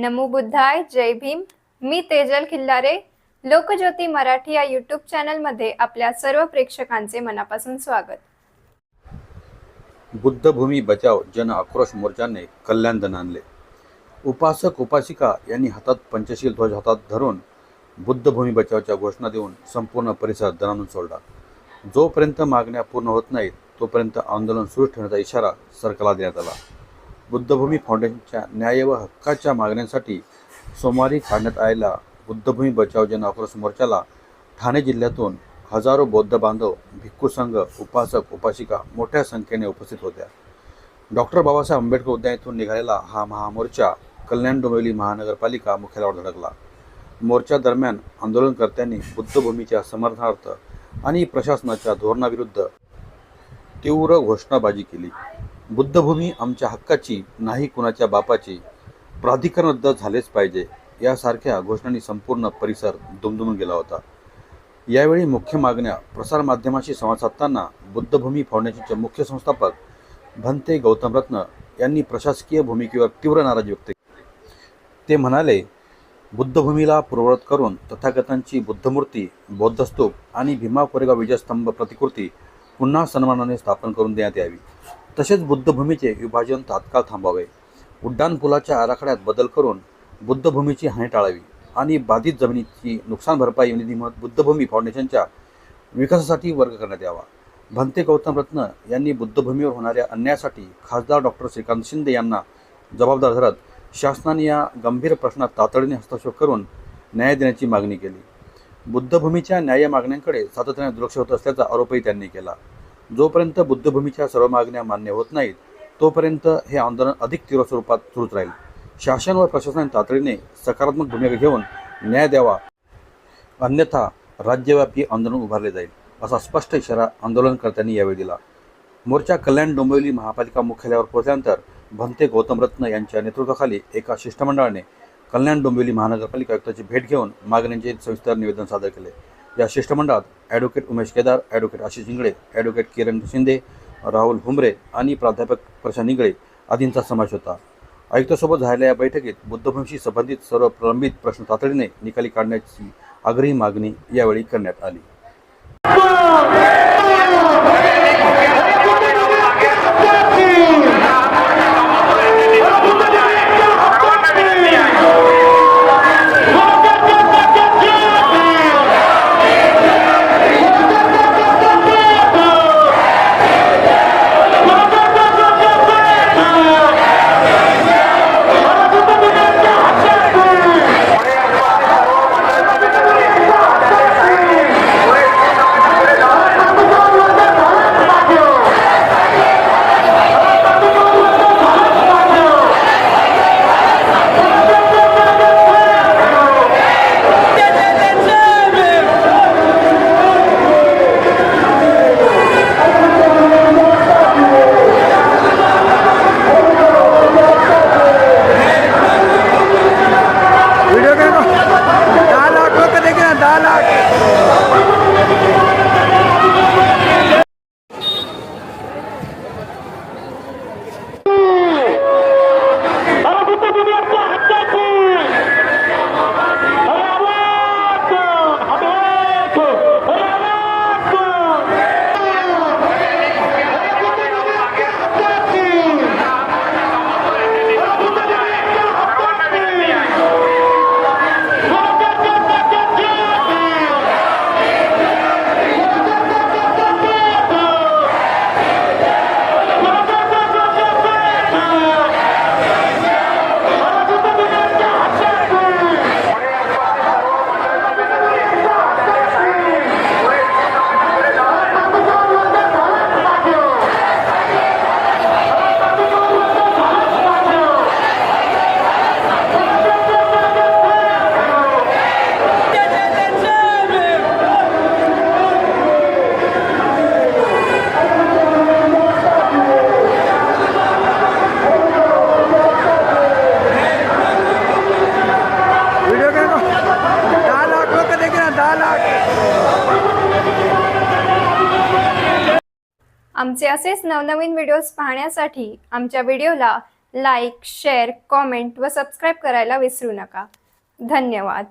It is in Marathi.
नमो बुद्धाय, जय भीम। मी तेजल खिल्लारे, लोकज्योती मराठी या यूट्यूब चॅनलमध्ये आपल्या सर्व प्रेक्षकांचे मनापासून स्वागत। बुद्धभूमी बचाव जन आक्रोश मोर्चाने कल्याण दन आणले। उपासक उपासिका यांनी हातात पंचशील ध्वज हातात धरून बुद्धभूमी बचावच्या घोषणा देऊन संपूर्ण परिसर दणाणून सोडला। जोपर्यंत मागण्या पूर्ण होत नाहीत तोपर्यंत आंदोलन सुरू ठेवण्याचा इशारा सरकारला देण्यात आला। बुद्धभूमी फाउंडेशनच्या न्याय व हक्काच्या मागण्यांसाठी सोमवारी काढण्यात आलेल्या बुद्धभूमी बचाव जन आक्रोश मोर्चाला ठाणे जिल्ह्यातून हजारो बौद्ध बांधव, भिक्खू संघ, उपासक उपासिका मोठ्या संख्येने उपस्थित होत्या। डॉक्टर बाबासाहेब आंबेडकर उद्यानातून निघालेला हा महामोर्चा कल्याण डोंबिवली महानगरपालिका मुख्यालयावर धडकला। मोर्चा दरम्यान आंदोलनकर्त्यांनी बुद्धभूमीच्या समर्थनार्थ आणि प्रशासनाच्या धोरणाविरुद्ध तीव्र घोषणाबाजी केली। बुद्धभूमी आमच्या हक्काची, नाही कुणाच्या बापाची, प्राधिकरण रद्द झालेच पाहिजे यासारख्या घोषणांनी संपूर्ण परिसर दुमदुमून गेला होता। यावेळी मुख्य मागण्या प्रसारमाध्यमांशी संवाद साधताना बुद्धभूमी फाउंडेशनचे मुख्य संस्थापक भंते गौतम रत्न यांनी प्रशासकीय भूमिकेवर तीव्र नाराजी व्यक्त केली। ते म्हणाले, बुद्धभूमीला पूर्ववत करून तथागतांची बुद्धमूर्ती, बौद्धस्तूप आणि भीमा कोरेगाव विजयस्तंभ प्रतिकृती पुन्हा सन्मानाने स्थापन करून देण्यात यावी। तसेच बुद्धभूमीचे विभाजन तात्काळ थांबावे, उड्डाणपुलाच्या आराखड्यात बदल करून बुद्धभूमीची हानी टाळावी आणि बाधित जमिनीची नुकसान भरपाई निधी बुद्धभूमी फाउंडेशनच्या विकासासाठी वर्ग करण्यात यावा। भंते गौतम रत्न यांनी बुद्धभूमीवर होणाऱ्या अन्यायासाठी खासदार डॉक्टर श्रीकांत शिंदे यांना जबाबदार धरत शासनाने या गंभीर प्रश्नात तातडीने हस्तक्षेप करून न्याय देण्याची मागणी केली। बुद्धभूमीच्या न्याय मागण्यांकडे सातत्याने दुर्लक्ष होत असल्याचा आरोपही त्यांनी केला। जोपर्यंत बुद्धभूमीच्या सर्व मागण्या मान्य होत नाहीत तोपर्यंत हे आंदोलन अधिक तीव्र स्वरूपात सुरूच राहील। शासन व प्रशासनाने तातडीने सकारात्मक भूमिका घेऊन न्याय द्यावा, अन्यथा राज्यव्यापी आंदोलन उभारले जाईल, असा स्पष्ट इशारा आंदोलनकर्त्यांनी यावेळी दिला। मोर्चा कल्याण डोंबिवली महापालिका मुख्यालयावर पोहोचल्यानंतर भंते गौतम रत्न यांच्या नेतृत्वाखाली एका शिष्टमंडळाने कल्याण डोंबिवली महानगरपालिका आयुक्ताची भेट घेऊन मागण्यांचे सविस्तर निवेदन सादर केले। या शिष्टमंडळात advocate Umesh Kedar, advocate Ashish Ingle, advocate Kiran Shinde, Rahul Humre आणि प्राध्यापक प्रशांत इंगळे आदींचा समावेश होता। आयुक्तासोबत झालेल्या या बैठकीत बुद्धभूमीशी संबंधित सर्व प्रलंबित प्रश्न तातडीने निकाली काढण्याची आग्रही मागणी यावेळी करण्यात आली। आमचे असेच नवनवीन व्हिडिओज पाहण्यासाठी आमच्या व्हिडिओला लाईक, शेअर, कॉमेंट व सबस्क्राईब करायला विसरू नका. धन्यवाद.